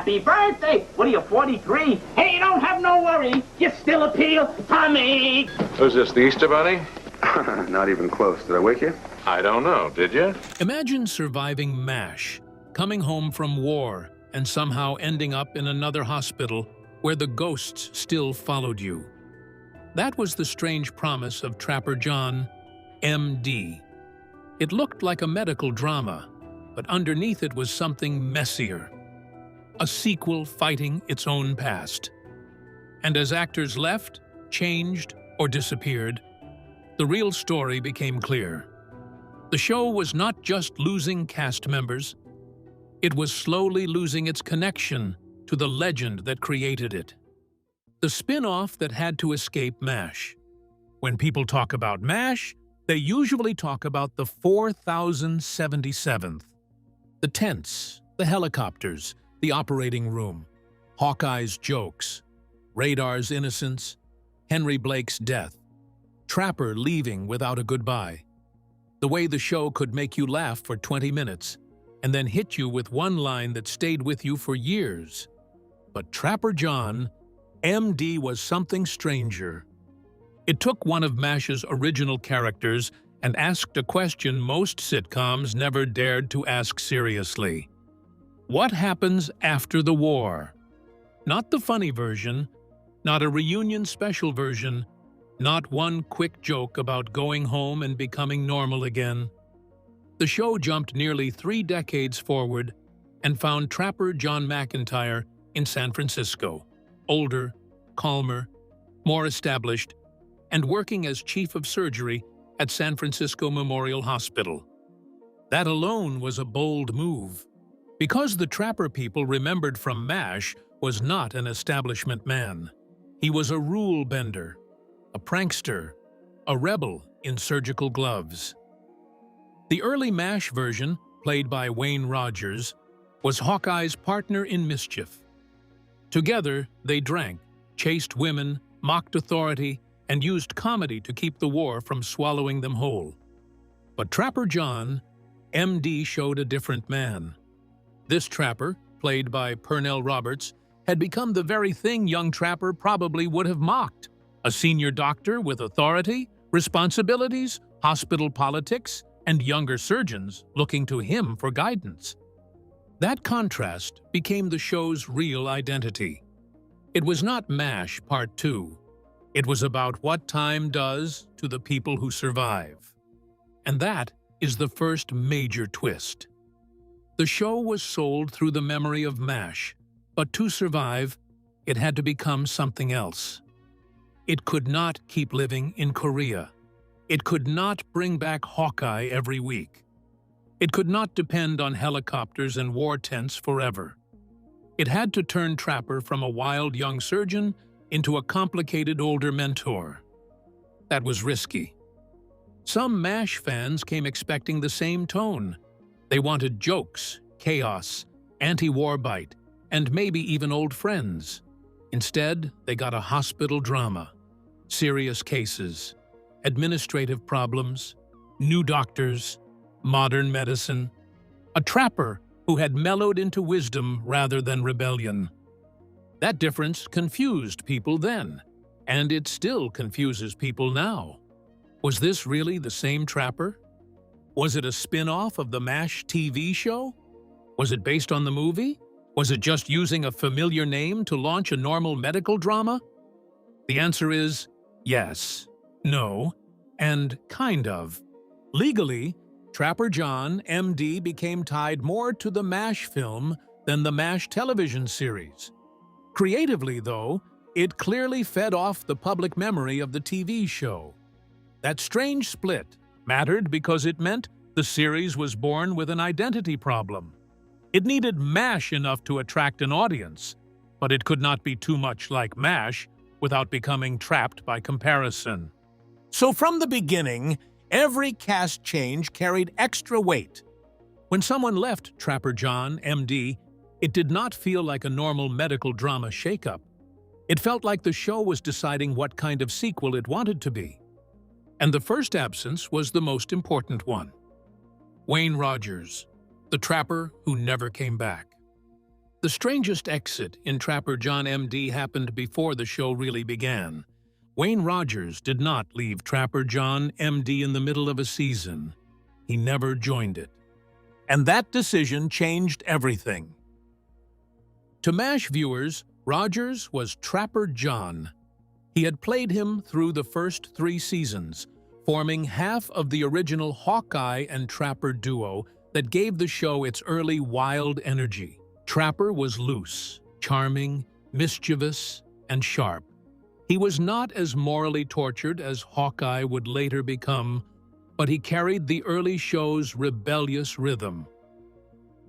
Happy birthday! What are you, 43? Hey, don't have no worry. You still appeal to me. Who's this, the Easter Bunny? Not even close. Did I wake you? I don't know, did you? Imagine surviving MASH, coming home from war, and somehow ending up in another hospital where the ghosts still followed you. That was the strange promise of Trapper John, M.D. It looked like a medical drama, but underneath it was something messier. A sequel fighting its own past. And as actors left, changed, or disappeared, the real story became clear. The show was not just losing cast members, it was slowly losing its connection to the legend that created it. The spin-off that had to escape MASH. When people talk about MASH, they usually talk about the 4077th. The tents, the helicopters, the operating room, Hawkeye's jokes, Radar's innocence, Henry Blake's death, Trapper leaving without a goodbye. The way the show could make you laugh for 20 minutes and then hit you with one line that stayed with you for years. But Trapper John, M.D. was something stranger. It took one of MASH's original characters and asked a question most sitcoms never dared to ask seriously. What happens after the war? Not the funny version, not a reunion special version, not one quick joke about going home and becoming normal again. The show jumped nearly 3 decades forward and found Trapper John McIntyre in San Francisco, older, calmer, more established, and working as chief of surgery at San Francisco Memorial Hospital. That alone was a bold move, because the Trapper people remembered from MASH was not an establishment man. He was a rule bender, a prankster, a rebel in surgical gloves. The early MASH version, played by Wayne Rogers, was Hawkeye's partner in mischief. Together, they drank, chased women, mocked authority, and used comedy to keep the war from swallowing them whole. But Trapper John, M.D. showed a different man. This Trapper, played by Pernell Roberts, had become the very thing young Trapper probably would have mocked: a senior doctor with authority, responsibilities, hospital politics, and younger surgeons looking to him for guidance. That contrast became the show's real identity. It was not MASH Part 2. It was about what time does to the people who survive. And that is the first major twist. The show was sold through the memory of MASH, but to survive, it had to become something else. It could not keep living in Korea. It could not bring back Hawkeye every week. It could not depend on helicopters and war tents forever. It had to turn Trapper from a wild young surgeon into a complicated older mentor. That was risky. Some MASH fans came expecting the same tone. They wanted jokes, chaos, anti-war bite, and maybe even old friends. Instead, they got a hospital drama, serious cases, administrative problems, new doctors, modern medicine, a Trapper who had mellowed into wisdom rather than rebellion. That difference confused people then, and it still confuses people now. Was this really the same Trapper? Was it a spin-off of the MASH TV show? Was it based on the movie? Was it just using a familiar name to launch a normal medical drama? The answer is yes, no, and kind of. Legally, Trapper John, M.D. became tied more to the MASH film than the MASH television series. Creatively, though, it clearly fed off the public memory of the TV show. That strange split mattered because it meant the series was born with an identity problem. It needed MASH enough to attract an audience, but it could not be too much like MASH without becoming trapped by comparison. So from the beginning, every cast change carried extra weight. When someone left Trapper John, M.D., it did not feel like a normal medical drama shakeup. It felt like the show was deciding what kind of sequel it wanted to be. And the first absence was the most important one. Wayne Rogers, the Trapper who never came back. The strangest exit in Trapper John M.D. happened before the show really began. Wayne Rogers did not leave Trapper John M.D. in the middle of a season. He never joined it. And that decision changed everything. To MASH viewers, Rogers was Trapper John. He had played him through the first 3 seasons, forming half of the original Hawkeye and Trapper duo that gave the show its early wild energy. Trapper was loose, charming, mischievous, and sharp. He was not as morally tortured as Hawkeye would later become, but he carried the early show's rebellious rhythm.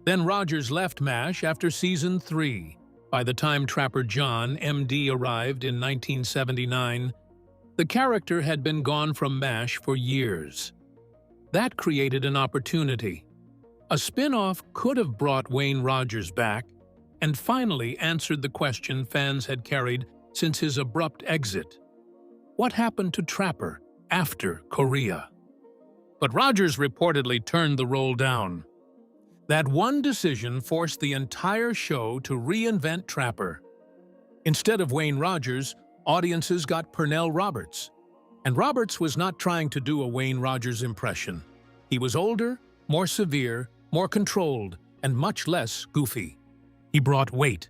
Then Rogers left MASH after season 3. By the time Trapper John M.D. arrived in 1979, the character had been gone from MASH for years. That created an opportunity. A spin-off could have brought Wayne Rogers back and finally answered the question fans had carried since his abrupt exit. What happened to Trapper after Korea? But Rogers reportedly turned the role down. That one decision forced the entire show to reinvent Trapper. Instead of Wayne Rogers, audiences got Pernell Roberts. And Roberts was not trying to do a Wayne Rogers impression. He was older, more severe, more controlled, and much less goofy. He brought weight.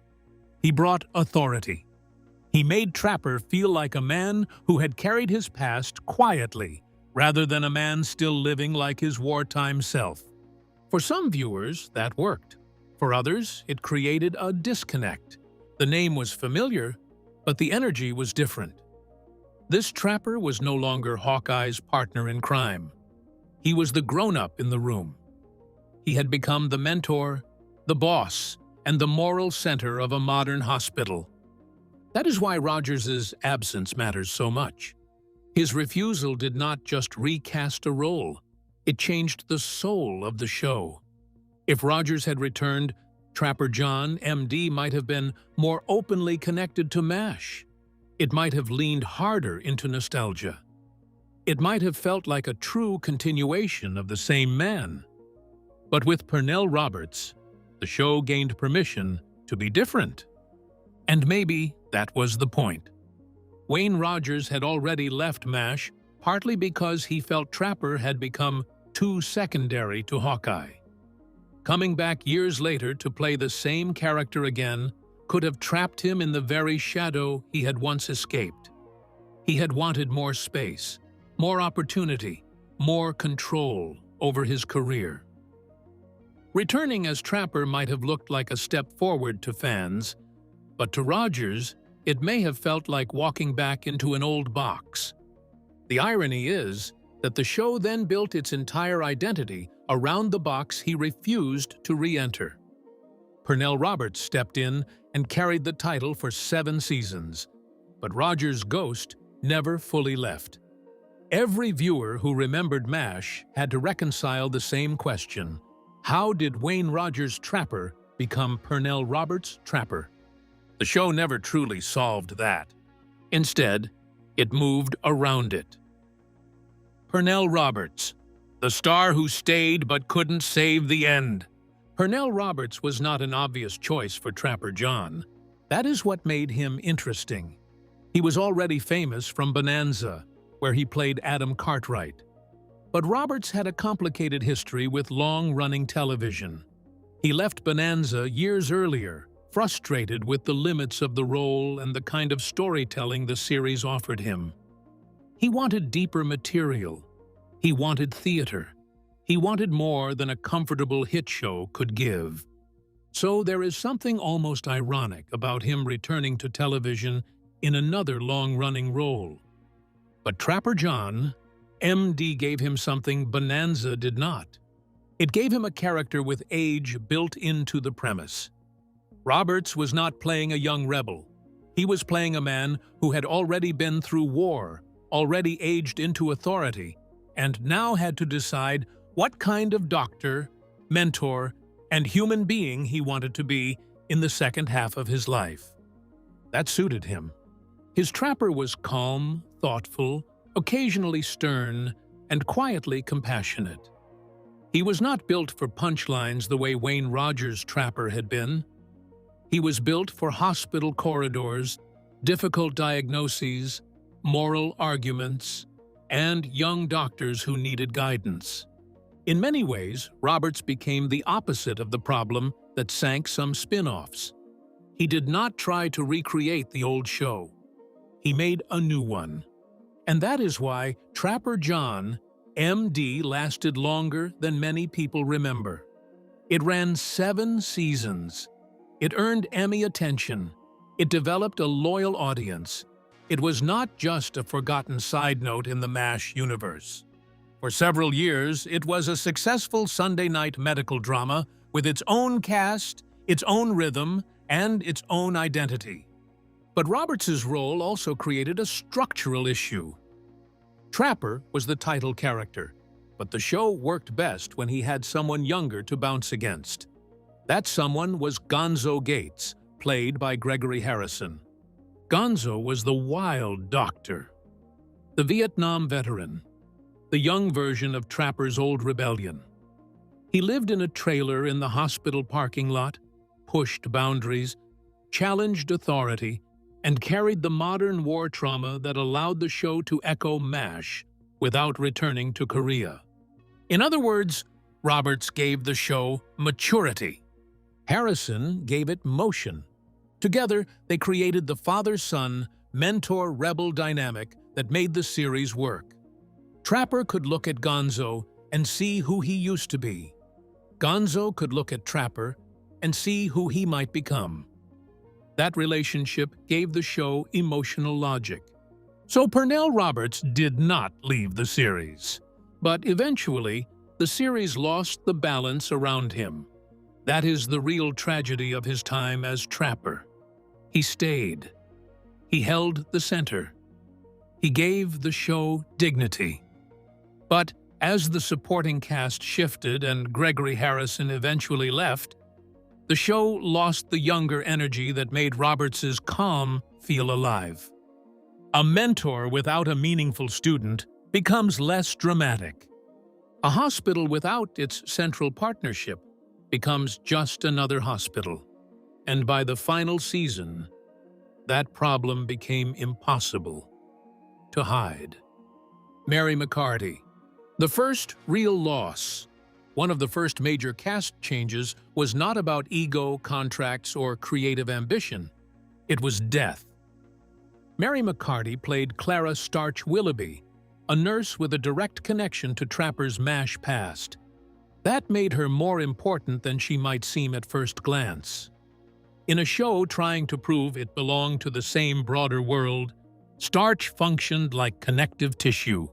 He brought authority. He made Trapper feel like a man who had carried his past quietly, rather than a man still living like his wartime self. For some viewers, that worked. For others, it created a disconnect. The name was familiar, but the energy was different. This Trapper was no longer Hawkeye's partner in crime. He was the grown-up in the room. He had become the mentor, the boss, and the moral center of a modern hospital. That is why Rogers' absence matters so much. His refusal did not just recast a role, it changed the soul of the show. If Rogers had returned, Trapper John M.D. might have been more openly connected to MASH. It might have leaned harder into nostalgia. It might have felt like a true continuation of the same man. But with Pernell Roberts, the show gained permission to be different. And maybe that was the point. Wayne Rogers had already left MASH partly because he felt Trapper had become too secondary to Hawkeye. Coming back years later to play the same character again could have trapped him in the very shadow he had once escaped. He had wanted more space, more opportunity, more control over his career. Returning as Trapper might have looked like a step forward to fans, but to Rogers, it may have felt like walking back into an old box. The irony is that the show then built its entire identity around the box he refused to re-enter. Pernell Roberts stepped in and carried the title for 7 seasons, but Rogers' ghost never fully left. Every viewer who remembered MASH had to reconcile the same question: how did Wayne Rogers' Trapper become Pernell Roberts' Trapper? The show never truly solved that. Instead, it moved around it. Pernell Roberts, the star who stayed but couldn't save the end. Pernell Roberts was not an obvious choice for Trapper John. That is what made him interesting. He was already famous from Bonanza, where he played Adam Cartwright. But Roberts had a complicated history with long-running television. He left Bonanza years earlier, frustrated with the limits of the role and the kind of storytelling the series offered him. He wanted deeper material. He wanted theater. He wanted more than a comfortable hit show could give. So there is something almost ironic about him returning to television in another long-running role. But Trapper John, M.D. gave him something Bonanza did not. It gave him a character with age built into the premise. Roberts was not playing a young rebel. He was playing a man who had already been through war, already aged into authority, and now had to decide what kind of doctor, mentor, and human being he wanted to be in the second half of his life. That suited him. His Trapper was calm, thoughtful, occasionally stern, and quietly compassionate. He was not built for punchlines the way Wayne Rogers' Trapper had been. He was built for hospital corridors, difficult diagnoses, moral arguments, and young doctors who needed guidance. In many ways, Roberts became the opposite of the problem that sank some spin-offs. He did not try to recreate the old show. He made a new one. And that is why Trapper John, M.D. lasted longer than many people remember. It ran 7 seasons. It earned Emmy attention. It developed a loyal audience. It was not just a forgotten side note in the MASH universe. For several years, it was a successful Sunday night medical drama with its own cast, its own rhythm, and its own identity. But Roberts's role also created a structural issue. Trapper was the title character, but the show worked best when he had someone younger to bounce against. That someone was Gonzo Gates, played by Gregory Harrison. Gonzo was the wild doctor, the Vietnam veteran, the young version of Trapper's old rebellion. He lived in a trailer in the hospital parking lot, pushed boundaries, challenged authority, and carried the modern war trauma that allowed the show to echo MASH without returning to Korea. In other words, Roberts gave the show maturity. Harrison gave it motion. Together, they created the father-son, mentor-rebel dynamic that made the series work. Trapper could look at Gonzo and see who he used to be. Gonzo could look at Trapper and see who he might become. That relationship gave the show emotional logic. So Pernell Roberts did not leave the series. But eventually, the series lost the balance around him. That is the real tragedy of his time as Trapper. He stayed. He held the center. He gave the show dignity. But as the supporting cast shifted and Gregory Harrison eventually left, the show lost the younger energy that made Roberts's calm feel alive. A mentor without a meaningful student becomes less dramatic. A hospital without its central partnership becomes just another hospital. And by the final season, that problem became impossible to hide. Mary McCarty. The first real loss, one of the first major cast changes, was not about ego, contracts, or creative ambition. It was death. Mary McCarty played Clara Starch Willoughby, a nurse with a direct connection to Trapper's MASH past. That made her more important than she might seem at first glance. In a show trying to prove it belonged to the same broader world, Starch functioned like connective tissue.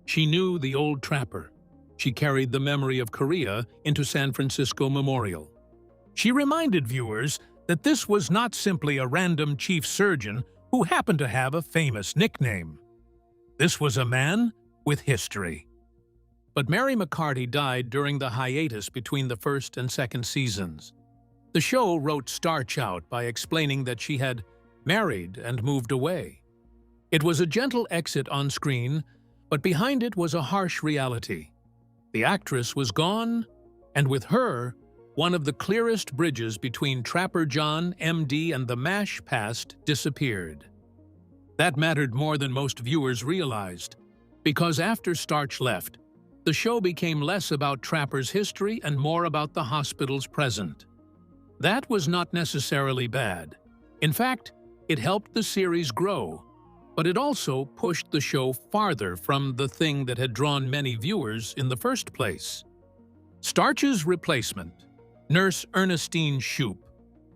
She knew the old Trapper. She carried the memory of Korea into San Francisco Memorial. She reminded viewers that this was not simply a random chief surgeon who happened to have a famous nickname. This was a man with history. But Mary McCarty died during the hiatus between the first and second seasons. The show wrote Starch out by explaining that she had married and moved away. It was a gentle exit on screen, but behind it was a harsh reality. The actress was gone, and with her, one of the clearest bridges between Trapper John, M.D., and the MASH past disappeared. That mattered more than most viewers realized, because after Starch left, the show became less about Trapper's history and more about the hospital's present. That was not necessarily bad. In fact, it helped the series grow, but it also pushed the show farther from the thing that had drawn many viewers in the first place. Starch's replacement, Nurse Ernestine Shoup,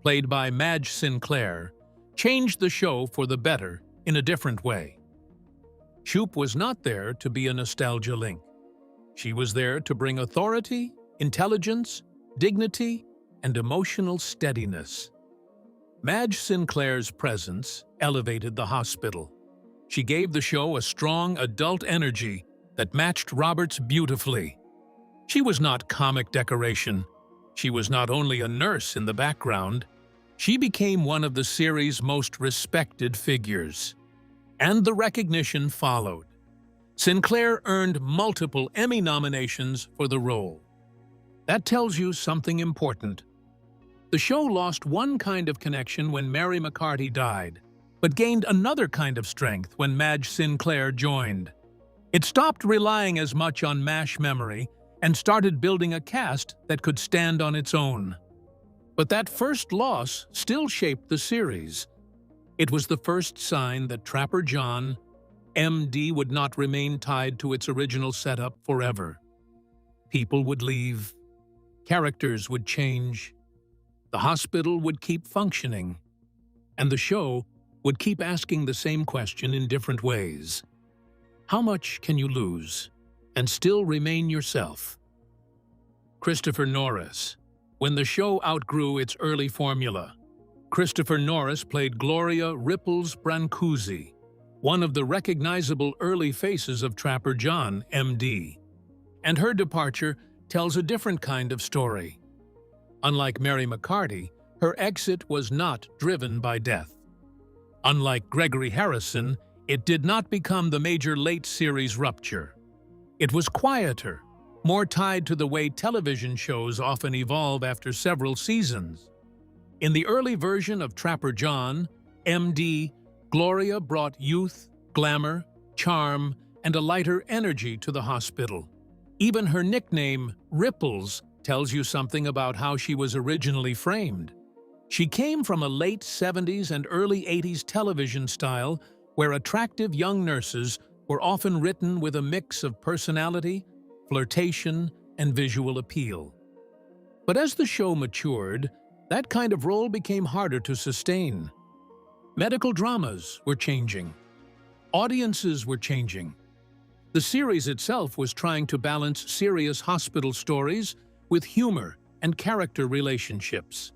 played by Madge Sinclair, changed the show for the better in a different way. Shoup was not there to be a nostalgia link. She was there to bring authority, intelligence, dignity, and emotional steadiness. Madge Sinclair's presence elevated the hospital. She gave the show a strong adult energy that matched Roberts beautifully. She was not comic decoration. She was not only a nurse in the background. She became one of the series' most respected figures. And the recognition followed. Sinclair earned multiple Emmy nominations for the role. That tells you something important. The show lost one kind of connection when Mary McCarty died, but gained another kind of strength when Madge Sinclair joined. It stopped relying as much on MASH memory and started building a cast that could stand on its own. But that first loss still shaped the series. It was the first sign that Trapper John, MD, would not remain tied to its original setup forever. People would leave. Characters would change. The hospital would keep functioning. And the show would keep asking the same question in different ways. How much can you lose and still remain yourself? Christopher Norris. When the show outgrew its early formula, Christopher Norris played Gloria Ripples Brancusi, one of the recognizable early faces of Trapper John, MD. And her departure tells a different kind of story. Unlike Mary McCarty, her exit was not driven by death. Unlike Gregory Harrison, it did not become the major late-series rupture. It was quieter, more tied to the way television shows often evolve after several seasons. In the early version of Trapper John, MD, Gloria brought youth, glamour, charm, and a lighter energy to the hospital. Even her nickname, Ripples, tells you something about how she was originally framed. She came from a late 70s and early 80s television style where attractive young nurses were often written with a mix of personality, flirtation, and visual appeal. But as the show matured, that kind of role became harder to sustain. Medical dramas were changing. Audiences were changing. The series itself was trying to balance serious hospital stories with humor and character relationships.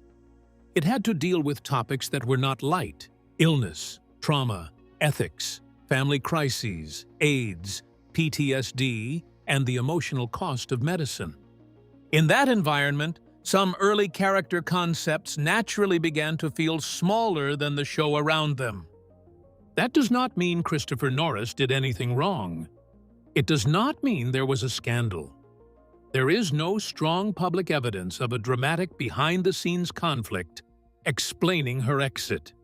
It had to deal with topics that were not light: illness, trauma, ethics, family crises, AIDS, PTSD, and the emotional cost of medicine. In that environment, some early character concepts naturally began to feel smaller than the show around them. That does not mean Christopher Norris did anything wrong. It does not mean there was a scandal. There is no strong public evidence of a dramatic behind-the-scenes conflict explaining her exit.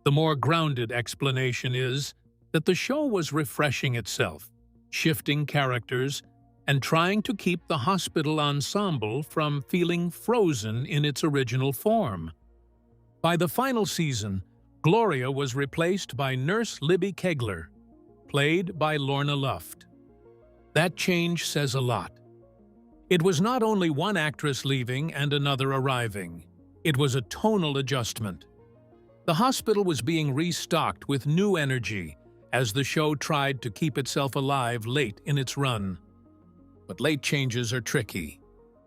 The more grounded explanation is that the show was refreshing itself, shifting characters, and trying to keep the hospital ensemble from feeling frozen in its original form. By the final season, Gloria was replaced by Nurse Libby Kegler, played by Lorna Luft. That change says a lot. It was not only one actress leaving and another arriving. It was a tonal adjustment. The hospital was being restocked with new energy as the show tried to keep itself alive late in its run. But late changes are tricky.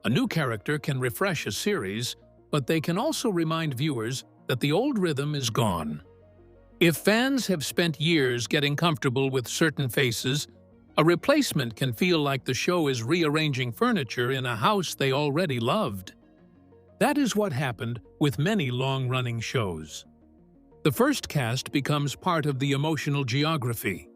A new character can refresh a series, but they can also remind viewers that the old rhythm is gone. If fans have spent years getting comfortable with certain faces, a replacement can feel like the show is rearranging furniture in a house they already loved. That is what happened with many long-running shows. The first cast becomes part of the emotional geography.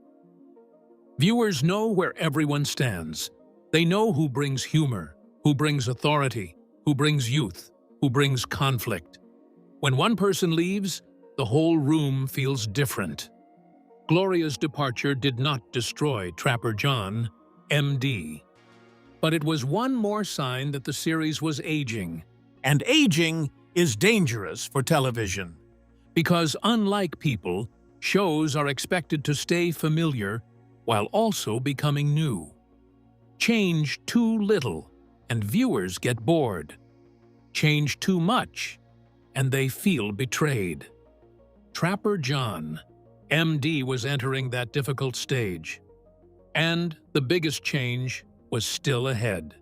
Viewers know where everyone stands. They know who brings humor, who brings authority, who brings youth, who brings conflict. When one person leaves, the whole room feels different. Gloria's departure did not destroy Trapper John, MD. But it was one more sign that the series was aging. And aging is dangerous for television. Because unlike people, shows are expected to stay familiar while also becoming new. Change too little, and viewers get bored. Change too much, and they feel betrayed. Trapper John, MD, was entering that difficult stage. And the biggest change was still ahead.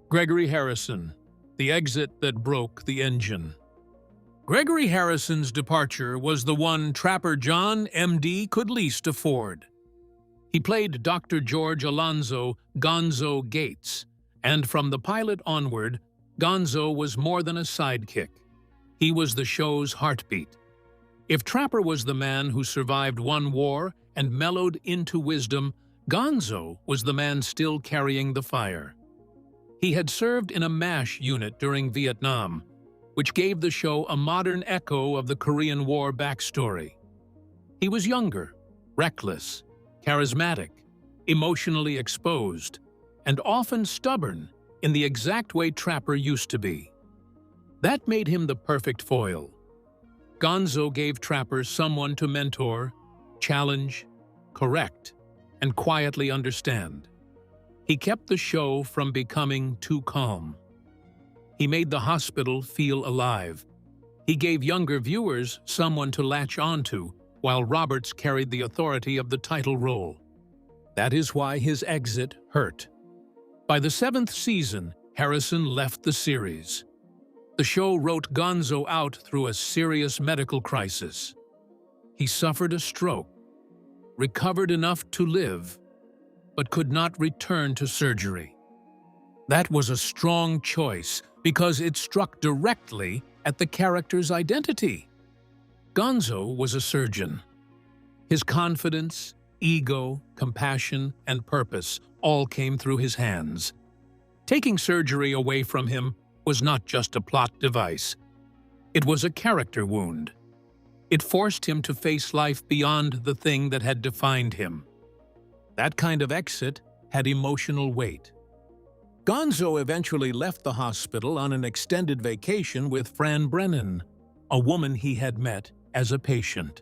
Gregory Harrison, the exit that broke the engine. Gregory Harrison's departure was the one Trapper John, MD, could least afford. He played Dr. George Alonzo Gonzo Gates, and from the pilot onward, Gonzo was more than a sidekick. He was the show's heartbeat. If Trapper was the man who survived one war and mellowed into wisdom, Gonzo was the man still carrying the fire. He had served in a MASH unit during Vietnam, which gave the show a modern echo of the Korean War backstory. He was younger, reckless, charismatic, emotionally exposed, and often stubborn in the exact way Trapper used to be. That made him the perfect foil. Gonzo gave Trapper someone to mentor, challenge, correct, and quietly understand. He kept the show from becoming too calm. He made the hospital feel alive. He gave younger viewers someone to latch onto, while Roberts carried the authority of the title role. That is why his exit hurt. By the 7th season, Harrison left the series. The show wrote Gonzo out through a serious medical crisis. He suffered a stroke, recovered enough to live, but could not return to surgery. That was a strong choice because it struck directly at the character's identity. Gonzo was a surgeon. His confidence, ego, compassion, and purpose all came through his hands. Taking surgery away from him was not just a plot device. It was a character wound. It forced him to face life beyond the thing that had defined him. That kind of exit had emotional weight. Gonzo eventually left the hospital on an extended vacation with Fran Brennan, a woman he had met as a patient.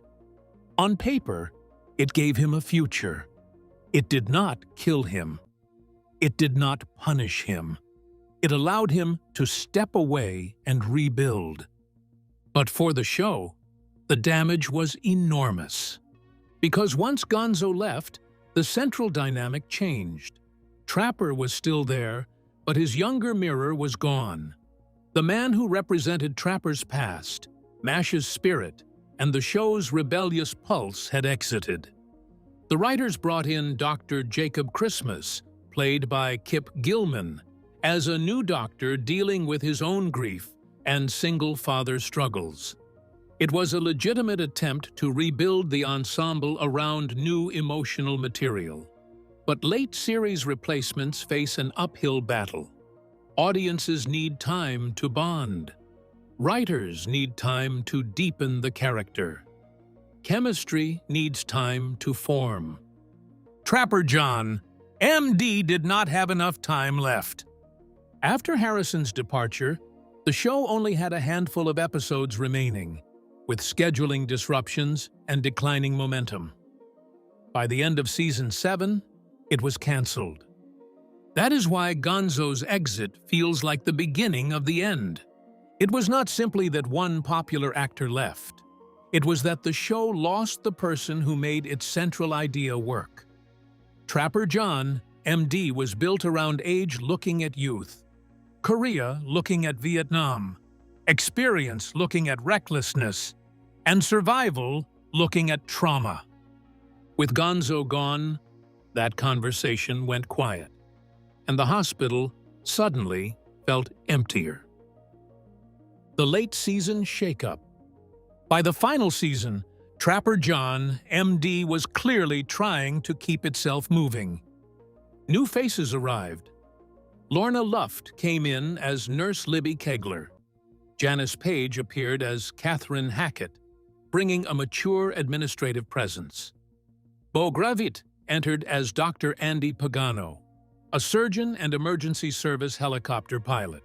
On paper, it gave him a future. It did not kill him. It did not punish him. It allowed him to step away and rebuild. But for the show, the damage was enormous. Because once Gonzo left, the central dynamic changed. Trapper was still there, but his younger mirror was gone. The man who represented Trapper's past, MASH's spirit, and the show's rebellious pulse had exited. The writers brought in Dr. Jacob Christmas, played by Kip Gilman, as a new doctor dealing with his own grief and single father struggles. It was a legitimate attempt to rebuild the ensemble around new emotional material. But late series replacements face an uphill battle. Audiences need time to bond. Writers need time to deepen the character. Chemistry needs time to form. Trapper John, MD, did not have enough time left. After Harrison's departure, the show only had a handful of episodes remaining, with scheduling disruptions and declining momentum. By the end of season 7, it was canceled. That is why Gonzo's exit feels like the beginning of the end. It was not simply that one popular actor left. It was that the show lost the person who made its central idea work. Trapper John, MD, was built around age looking at youth, Korea looking at Vietnam, experience looking at recklessness, and survival looking at trauma. With Gonzo gone, that conversation went quiet, and the hospital suddenly felt emptier. The late season shakeup. By the final season, Trapper John, MD, was clearly trying to keep itself moving. New faces arrived. Lorna Luft came in as Nurse Libby Kegler. Janice Page appeared as Catherine Hackett, bringing a mature administrative presence. Bo Gravit entered as Dr. Andy Pagano, a surgeon and emergency service helicopter pilot.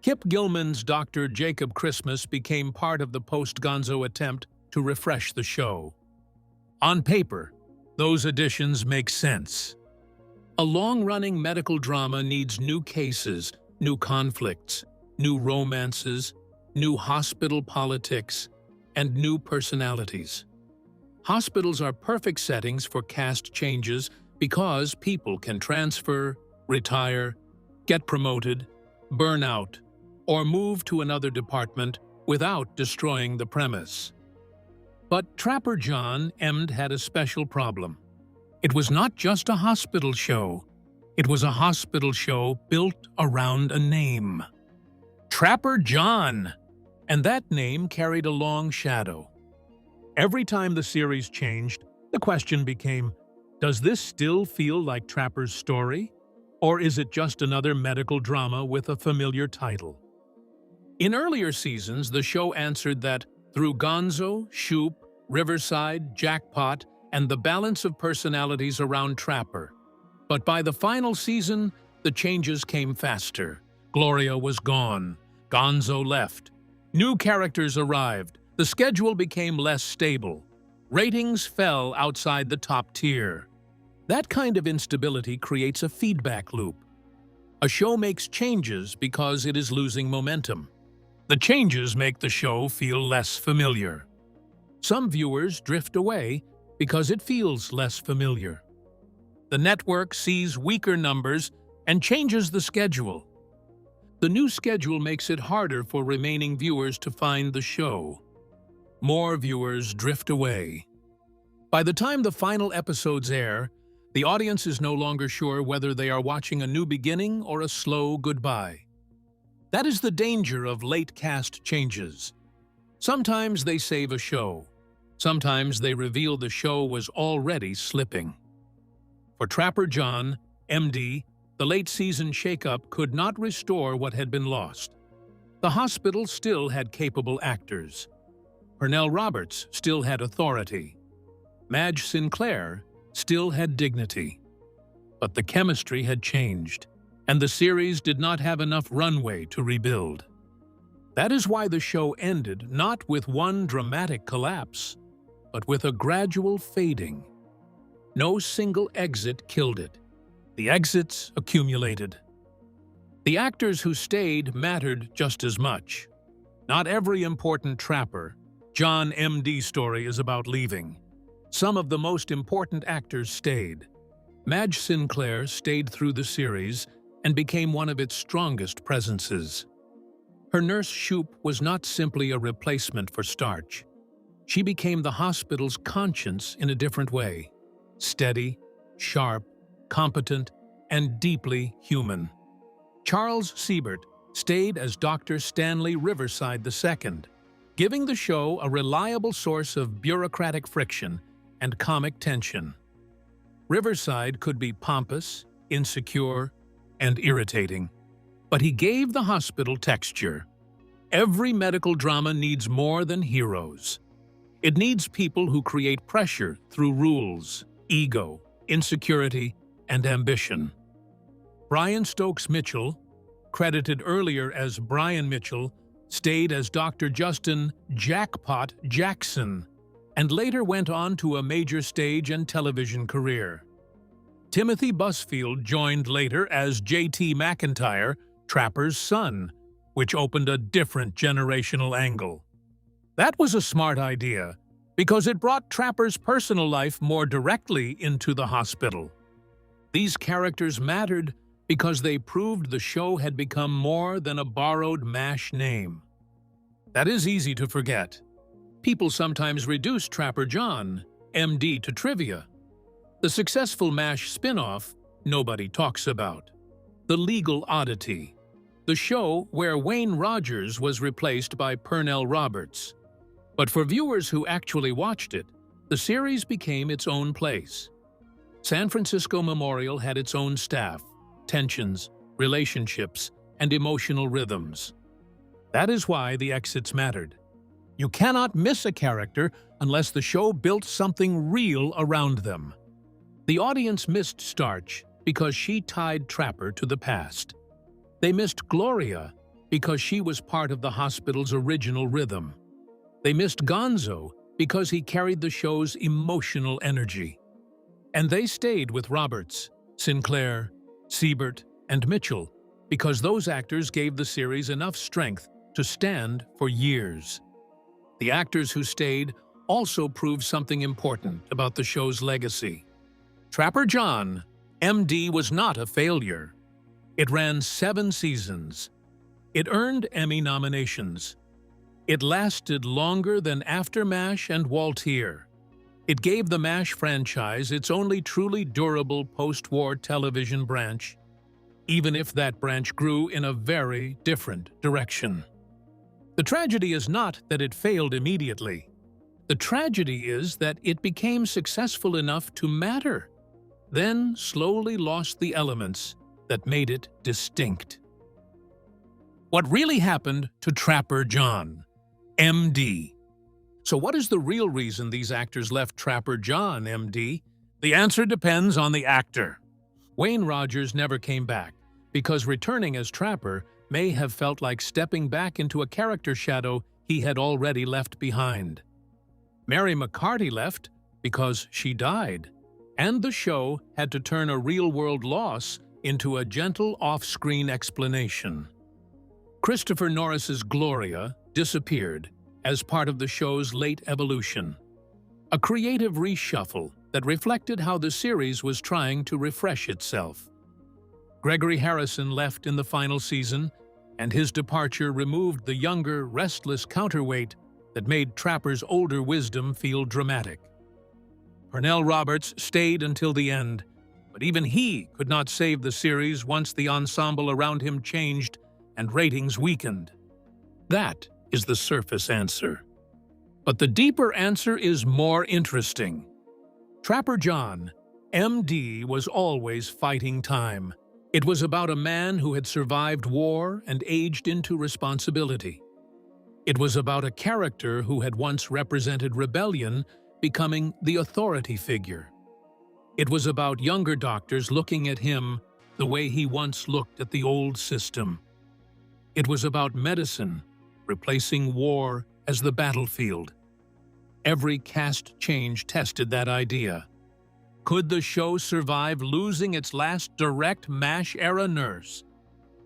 Kip Gilman's Dr. Jacob Christmas became part of the post-Gonzo attempt to refresh the show. On paper, those additions make sense. A long-running medical drama needs new cases, new conflicts, new romances, new hospital politics, and new personalities. Hospitals are perfect settings for cast changes because people can transfer, retire, get promoted, burn out, or move to another department without destroying the premise. But Trapper John MD had a special problem. It was not just a hospital show. It was a hospital show built around a name. Trapper John! And that name carried a long shadow. Every time the series changed, the question became, does this still feel like Trapper's story? Or is it just another medical drama with a familiar title? In earlier seasons, the show answered that through Gonzo, Shoop, Riverside, Jackpot, and the balance of personalities around Trapper. But by the final season, the changes came faster. Gloria was gone. Gonzo left. New characters arrived. The schedule became less stable. Ratings fell outside the top tier. That kind of instability creates a feedback loop. A show makes changes because it is losing momentum. The changes make the show feel less familiar. Some viewers drift away because it feels less familiar. The network sees weaker numbers and changes the schedule. The new schedule makes it harder for remaining viewers to find the show. More viewers drift away. By the time the final episodes air, the audience is no longer sure whether they are watching a new beginning or a slow goodbye. That is the danger of late cast changes. Sometimes they save a show. Sometimes they reveal the show was already slipping. For Trapper John, MD, the late season shakeup could not restore what had been lost. The hospital still had capable actors. Pernell Roberts still had authority. Madge Sinclair still had dignity. But the chemistry had changed, and the series did not have enough runway to rebuild. That is why the show ended not with one dramatic collapse, but with a gradual fading. No single exit killed it. The exits accumulated. The actors who stayed mattered just as much. Not every important Trapper, John M.D. story is about leaving. Some of the most important actors stayed. Madge Sinclair stayed through the series and became one of its strongest presences. Her nurse Shoop was not simply a replacement for Starch. She became the hospital's conscience in a different way. Steady, sharp, competent, and deeply human. Charles Siebert stayed as Dr. Stanley Riverside II, giving the show a reliable source of bureaucratic friction and comic tension. Riverside could be pompous, insecure, and irritating, but he gave the hospital texture. Every medical drama needs more than heroes. It needs people who create pressure through rules, ego, insecurity, and ambition. Brian Stokes Mitchell, credited earlier as Brian Mitchell, stayed as Dr. Justin Jackpot Jackson, and later went on to a major stage and television career. Timothy Busfield joined later as J.T. McIntyre, Trapper's son, which opened a different generational angle. That was a smart idea, because it brought Trapper's personal life more directly into the hospital. These characters mattered because they proved the show had become more than a borrowed MASH name. That is easy to forget. People sometimes reduce Trapper John, MD, to trivia. The successful MASH spin-off nobody talks about. The Legal Oddity, the show where Wayne Rogers was replaced by Pernell Roberts. But for viewers who actually watched it, the series became its own place. San Francisco Memorial had its own staff, tensions, relationships, and emotional rhythms. That is why the exits mattered. You cannot miss a character unless the show built something real around them. The audience missed Starch because she tied Trapper to the past. They missed Gloria because she was part of the hospital's original rhythm. They missed Gonzo because he carried the show's emotional energy. And they stayed with Roberts, Sinclair, Siebert, and Mitchell because those actors gave the series enough strength to stand for years. The actors who stayed also proved something important about the show's legacy. Trapper John, MD, was not a failure. It ran 7 seasons. It earned Emmy nominations. It lasted longer than After MASH and Waltier. It gave the MASH franchise its only truly durable post-war television branch, even if that branch grew in a very different direction. The tragedy is not that it failed immediately. The tragedy is that it became successful enough to matter, then slowly lost the elements that made it distinct. What really happened to Trapper John, M.D.? So what is the real reason these actors left Trapper John, M.D.? The answer depends on the actor. Wayne Rogers never came back because returning as Trapper may have felt like stepping back into a character shadow he had already left behind. Mary McCarty left because she died, and the show had to turn a real-world loss into a gentle off-screen explanation. Christopher Norris's Gloria disappeared as part of the show's late evolution, a creative reshuffle that reflected how the series was trying to refresh itself. Gregory Harrison left in the final season, and his departure removed the younger, restless counterweight that made Trapper's older wisdom feel dramatic. Pernell Roberts stayed until the end, but even he could not save the series once the ensemble around him changed and ratings weakened. That is the surface answer. But the deeper answer is more interesting. Trapper John, M.D., was always fighting time. It was about a man who had survived war and aged into responsibility. It was about a character who had once represented rebellion becoming the authority figure. It was about younger doctors looking at him the way he once looked at the old system. It was about medicine replacing war as the battlefield. Every cast change tested that idea. Could the show survive losing its last direct MASH-era nurse?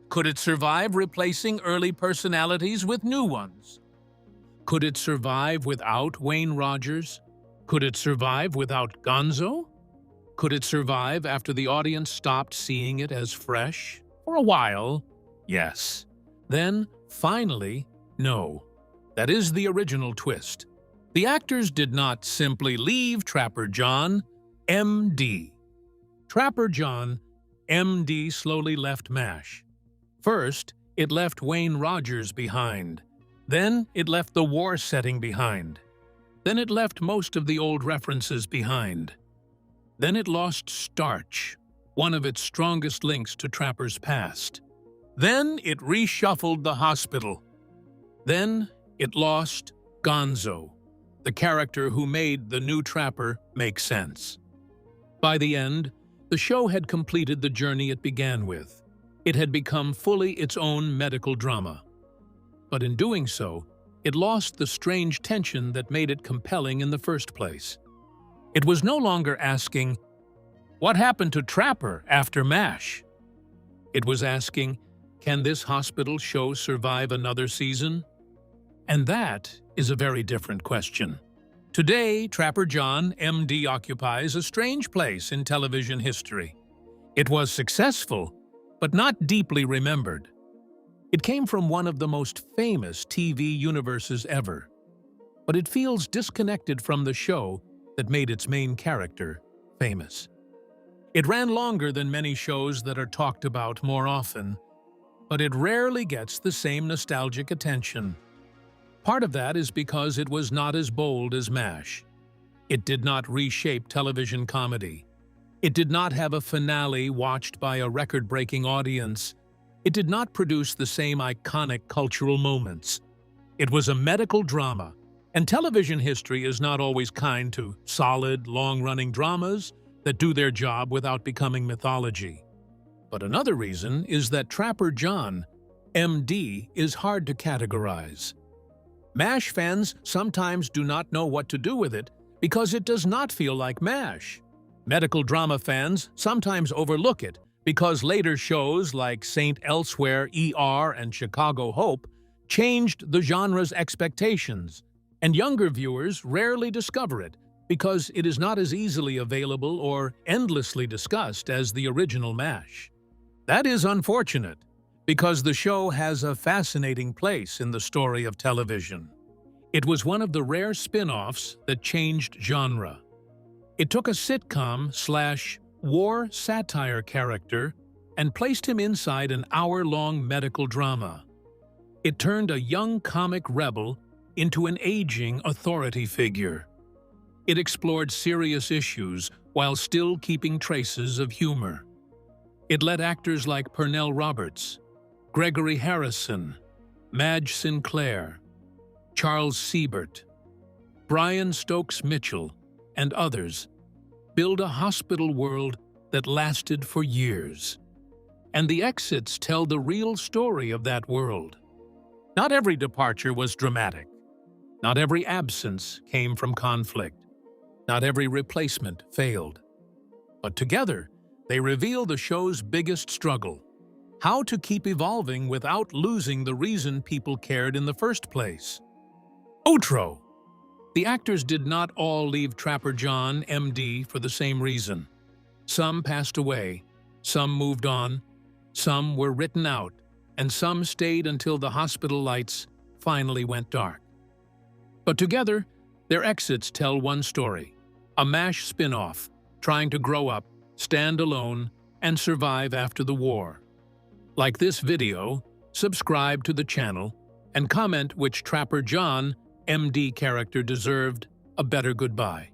Could it survive replacing early personalities with new ones? Could it survive without Wayne Rogers? Could it survive without Gonzo? Could it survive after the audience stopped seeing it as fresh? For a while, yes. Then, finally, no. That is the original twist. The actors did not simply leave Trapper John, M.D. Trapper John, M.D. slowly left MASH. First, it left Wayne Rogers behind. Then, it left the war setting behind. Then it left most of the old references behind. Then it lost starch, one of its strongest links to Trapper's past. Then it reshuffled the hospital. Then it lost Gonzo, the character who made the new Trapper make sense. By the end, the show had completed the journey it began with. It had become fully its own medical drama. But in doing so, it lost the strange tension that made it compelling in the first place. It was no longer asking, "What happened to Trapper after MASH?" It was asking, "Can this hospital show survive another season?" And that is a very different question. Today, Trapper John, M.D. occupies a strange place in television history. It was successful, but not deeply remembered. It came from one of the most famous TV universes ever, but it feels disconnected from the show that made its main character famous. It ran longer than many shows that are talked about more often, but it rarely gets the same nostalgic attention. Part of that is because it was not as bold as MASH. It did not reshape television comedy. It did not have a finale watched by a record-breaking audience. It did not produce the same iconic cultural moments. It was a medical drama, and television history is not always kind to solid, long-running dramas that do their job without becoming mythology. But another reason is that Trapper John, M.D., is hard to categorize. MASH fans sometimes do not know what to do with it because it does not feel like MASH. Medical drama fans sometimes overlook it because later shows like Saint Elsewhere, ER, and Chicago Hope changed the genre's expectations, and younger viewers rarely discover it because it is not as easily available or endlessly discussed as the original MASH. That is unfortunate, because the show has a fascinating place in the story of television. It was one of the rare spin-offs that changed genre. It took a sitcom/war satire character and placed him inside an hour-long medical drama. It turned a young comic rebel into an aging authority figure. It explored serious issues while still keeping traces of humor. It let actors like Pernell Roberts, Gregory Harrison, Madge Sinclair, Charles Siebert, Brian Stokes Mitchell, and others build a hospital world that lasted for years. And the exits tell the real story of that world. Not every departure was dramatic. Not every absence came from conflict. Not every replacement failed. But together, they reveal the show's biggest struggle: how to keep evolving without losing the reason people cared in the first place. Outro. The actors did not all leave Trapper John, MD, for the same reason. Some passed away, some moved on, some were written out, and some stayed until the hospital lights finally went dark. But together, their exits tell one story: a MASH spin-off, trying to grow up, stand alone, and survive after the war. Like this video, subscribe to the channel, and comment which Trapper John, MD character deserved a better goodbye.